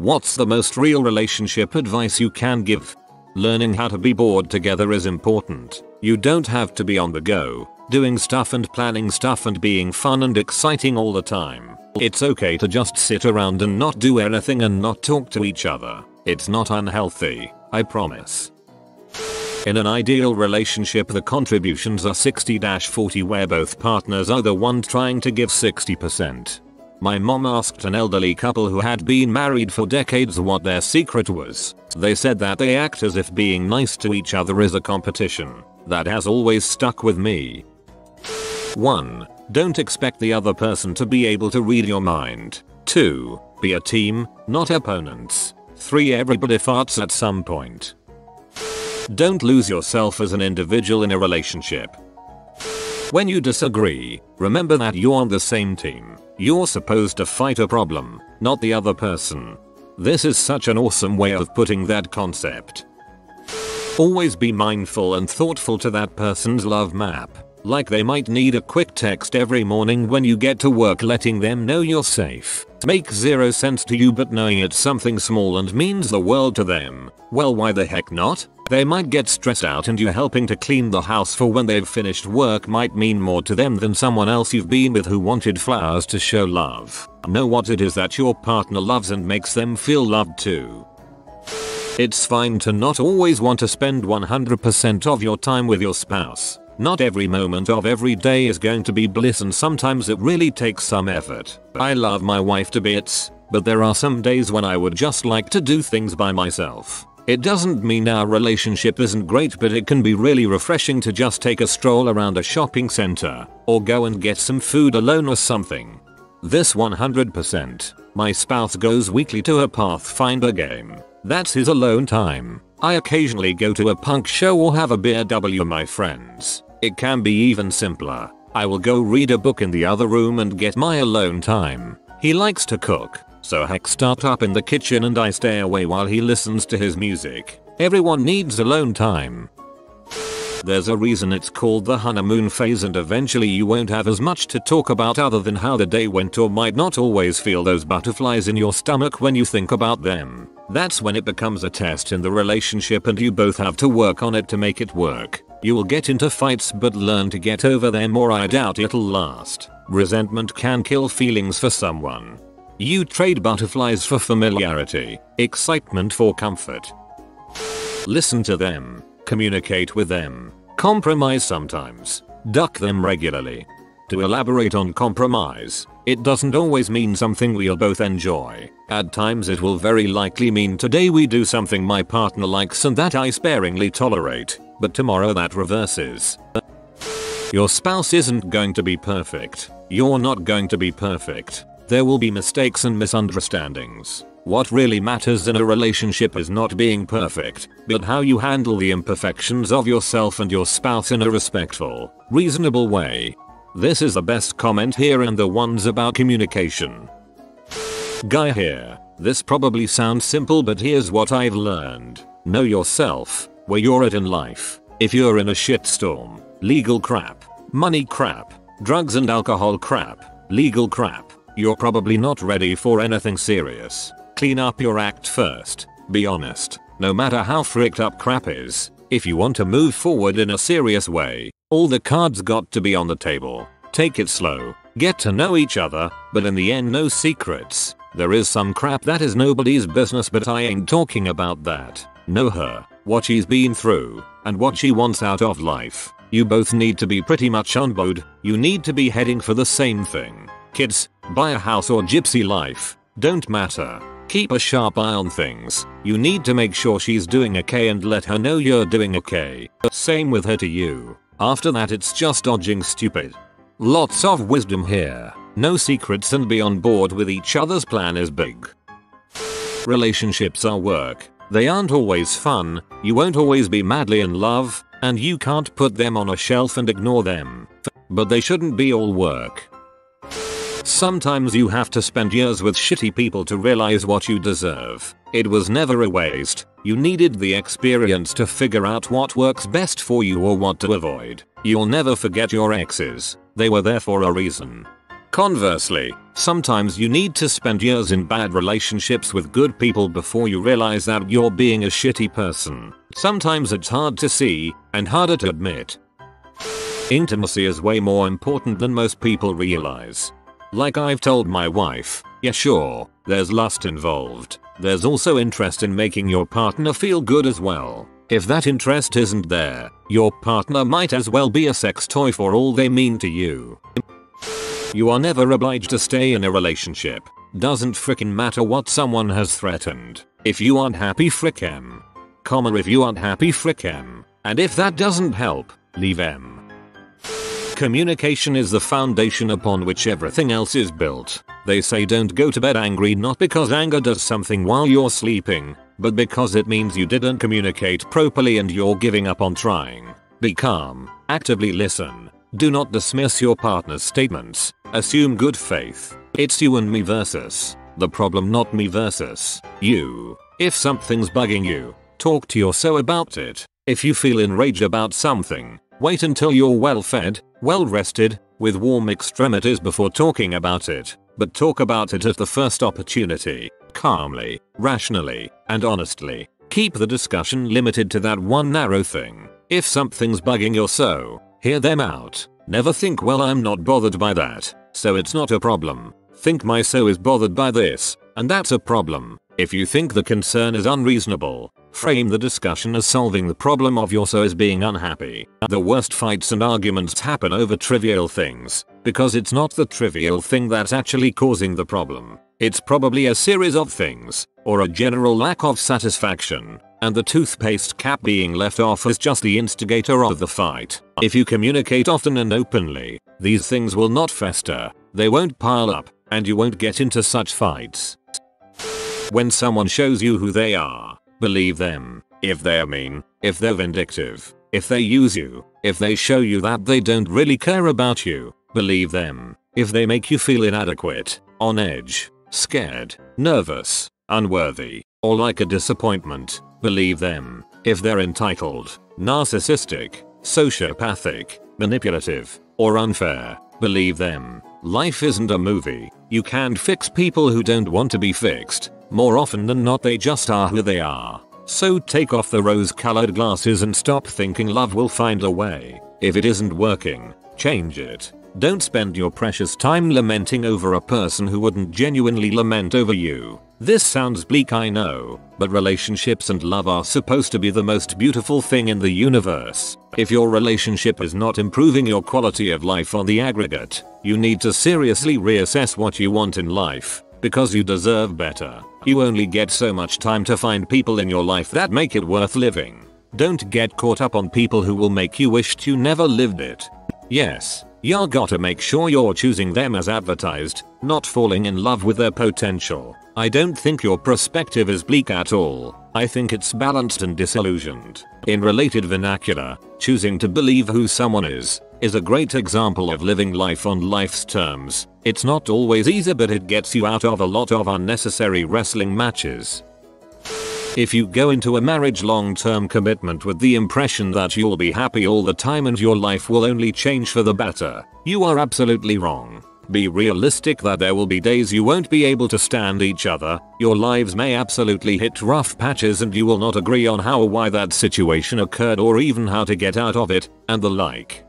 What's the most real relationship advice you can give? Learning how to be bored together is important. You don't have to be on the go, doing stuff and planning stuff and being fun and exciting all the time. It's okay to just sit around and not do anything and not talk to each other. It's not unhealthy, I promise. In an ideal relationship, the contributions are 60-40, where both partners are the one trying to give 60%. My mom asked an elderly couple who had been married for decades what their secret was. They said that they act as if being nice to each other is a competition. That has always stuck with me. 1. Don't expect the other person to be able to read your mind. 2. Be a team, not opponents. 3. Everybody farts at some point. Don't lose yourself as an individual in a relationship. When you disagree, remember that you're on the same team. You're supposed to fight a problem, not the other person. This is such an awesome way of putting that concept. Always be mindful and thoughtful to that person's love map. Like they might need a quick text every morning when you get to work letting them know you're safe. Makes zero sense to you, but knowing it's something small and means the world to them, well, why the heck not? They might get stressed out, and you helping to clean the house for when they've finished work might mean more to them than someone else you've been with who wanted flowers to show love. Know what it is that your partner loves and makes them feel loved too. It's fine to not always want to spend 100% of your time with your spouse. Not every moment of every day is going to be bliss, and sometimes it really takes some effort. I love my wife to bits, but there are some days when I would just like to do things by myself. It doesn't mean our relationship isn't great, but it can be really refreshing to just take a stroll around a shopping center, or go and get some food alone or something. This 100%. My spouse goes weekly to a Pathfinder game. That's his alone time. I occasionally go to a punk show or have a beer with my friends. It can be even simpler. I will go read a book in the other room and get my alone time. He likes to cook, so heck start up in the kitchen and I stay away while he listens to his music. Everyone needs alone time. There's a reason it's called the honeymoon phase, and eventually you won't have as much to talk about other than how the day went, or might not always feel those butterflies in your stomach when you think about them. That's when it becomes a test in the relationship, and you both have to work on it to make it work. You will get into fights, but learn to get over them, or I doubt it'll last. Resentment can kill feelings for someone. You trade butterflies for familiarity, excitement for comfort. Listen to them. Communicate with them. Compromise sometimes. Duck them regularly. To elaborate on compromise, it doesn't always mean something we'll both enjoy. At times it will very likely mean today we do something my partner likes and that I sparingly tolerate, but tomorrow that reverses. Your spouse isn't going to be perfect. You're not going to be perfect. There will be mistakes and misunderstandings. What really matters in a relationship is not being perfect, but how you handle the imperfections of yourself and your spouse in a respectful, reasonable way. This is the best comment here, and the ones about communication. Guy here. This probably sounds simple, but here's what I've learned. Know yourself, where you're at in life. If you're in a shitstorm, legal crap, money crap, drugs and alcohol crap, legal crap, you're probably not ready for anything serious. Clean up your act first. Be honest. No matter how fricked up crap is, if you want to move forward in a serious way, all the cards got to be on the table. Take it slow. Get to know each other, but in the end no secrets. There is some crap that is nobody's business, but I ain't talking about that. Know her, what she's been through, and what she wants out of life. You both need to be pretty much on board. You need to be heading for the same thing. Kids, buy a house or gypsy life. Don't matter. Keep a sharp eye on things. You need to make sure she's doing okay and let her know you're doing okay. Same with her to you. After that it's just dodging stupid. Lots of wisdom here. No secrets and be on board with each other's plan is big. Relationships are work. They aren't always fun. You won't always be madly in love, and you can't put them on a shelf and ignore them. But they shouldn't be all work. Sometimes you have to spend years with shitty people to realize what you deserve. It was never a waste. You needed the experience to figure out what works best for you or what to avoid. You'll never forget your exes. They were there for a reason. Conversely, sometimes you need to spend years in bad relationships with good people before you realize that you're being a shitty person. Sometimes it's hard to see and harder to admit. Intimacy is way more important than most people realize. Like I've told my wife, yeah sure, there's lust involved. There's also interest in making your partner feel good as well. If that interest isn't there, your partner might as well be a sex toy for all they mean to you. You are never obliged to stay in a relationship. Doesn't frickin' matter what someone has threatened. If you aren't happy, frick 'em. If you aren't happy, frick 'em. And if that doesn't help, leave 'em. Communication is the foundation upon which everything else is built. They say don't go to bed angry, not because anger does something while you're sleeping, but because it means you didn't communicate properly and you're giving up on trying. Be calm, actively listen. Do not dismiss your partner's statements. Assume good faith. It's you and me versus the problem, not me versus you. If something's bugging you, talk to your so about it. If you feel enraged about something, wait until you're well fed, well rested, with warm extremities before talking about it. But talk about it at the first opportunity, calmly, rationally, and honestly. Keep the discussion limited to that one narrow thing. If something's bugging your so, hear them out. Never think, well, I'm not bothered by that, so it's not a problem. Think my so is bothered by this, and that's a problem. If you think the concern is unreasonable, frame the discussion as solving the problem of your so as being unhappy. The worst fights and arguments happen over trivial things, because it's not the trivial thing that's actually causing the problem. It's probably a series of things, or a general lack of satisfaction, and the toothpaste cap being left off is just the instigator of the fight. If you communicate often and openly, these things will not fester, they won't pile up, and you won't get into such fights. When someone shows you who they are, believe them. If they're mean, if they're vindictive, if they use you, if they show you that they don't really care about you, believe them. If they make you feel inadequate, on edge, scared, nervous, unworthy, or like a disappointment, believe them. If they're entitled, narcissistic, sociopathic, manipulative, or unfair, believe them. Life isn't a movie. You can't fix people who don't want to be fixed. More often than not, they just are who they are. So take off the rose-colored glasses and stop thinking love will find a way. If it isn't working, change it. Don't spend your precious time lamenting over a person who wouldn't genuinely lament over you. This sounds bleak, I know, but relationships and love are supposed to be the most beautiful thing in the universe. If your relationship is not improving your quality of life on the aggregate, you need to seriously reassess what you want in life, because you deserve better. You only get so much time to find people in your life that make it worth living. Don't get caught up on people who will make you wish you never lived it. Yes, you gotta make sure you're choosing them as advertised, not falling in love with their potential. I don't think your perspective is bleak at all. I think it's balanced and disillusioned. In related vernacular, choosing to believe who someone is a great example of living life on life's terms. It's not always easy, but it gets you out of a lot of unnecessary wrestling matches. If you go into a marriage long-term commitment with the impression that you'll be happy all the time and your life will only change for the better, you are absolutely wrong. Be realistic that there will be days you won't be able to stand each other, your lives may absolutely hit rough patches and you will not agree on how or why that situation occurred or even how to get out of it, and the like.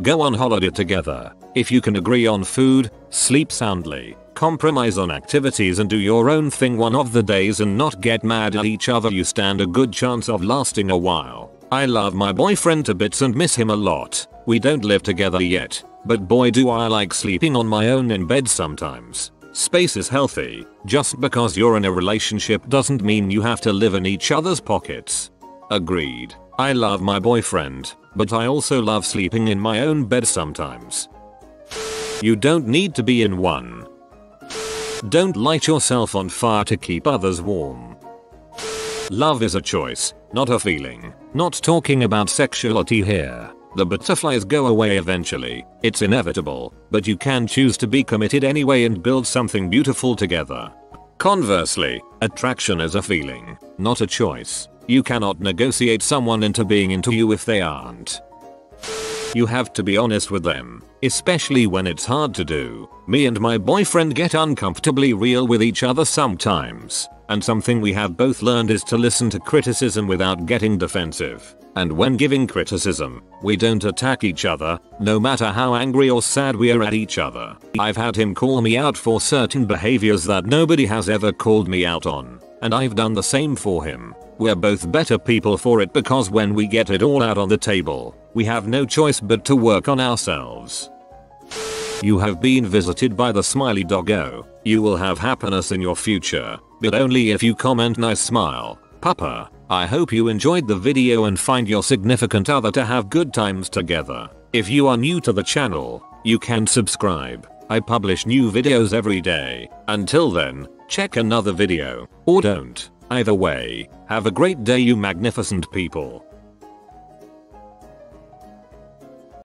Go on holiday together. If you can agree on food, sleep soundly, compromise on activities and do your own thing one of the days and not get mad at each other, you stand a good chance of lasting a while. I love my boyfriend to bits and miss him a lot. We don't live together yet, but boy do I like sleeping on my own in bed sometimes. Space is healthy. Just because you're in a relationship doesn't mean you have to live in each other's pockets. Agreed. I love my boyfriend, but I also love sleeping in my own bed sometimes. You don't need to be in one. Don't light yourself on fire to keep others warm. Love is a choice, not a feeling. Not talking about sexuality here. The butterflies go away eventually, it's inevitable, but you can choose to be committed anyway and build something beautiful together. Conversely, attraction is a feeling, not a choice. You cannot negotiate someone into being into you if they aren't. You have to be honest with them, especially when it's hard to do. Me and my boyfriend get uncomfortably real with each other sometimes, and something we have both learned is to listen to criticism without getting defensive. And when giving criticism, we don't attack each other, no matter how angry or sad we are at each other. I've had him call me out for certain behaviors that nobody has ever called me out on, and I've done the same for him. We're both better people for it because when we get it all out on the table, we have no choice but to work on ourselves. You have been visited by the smiley doggo. You will have happiness in your future, but only if you comment nice smile. Papa, I hope you enjoyed the video and find your significant other to have good times together. If you are new to the channel, you can subscribe. I publish new videos every day. Until then, check another video, or don't. Either way, have a great day you magnificent people.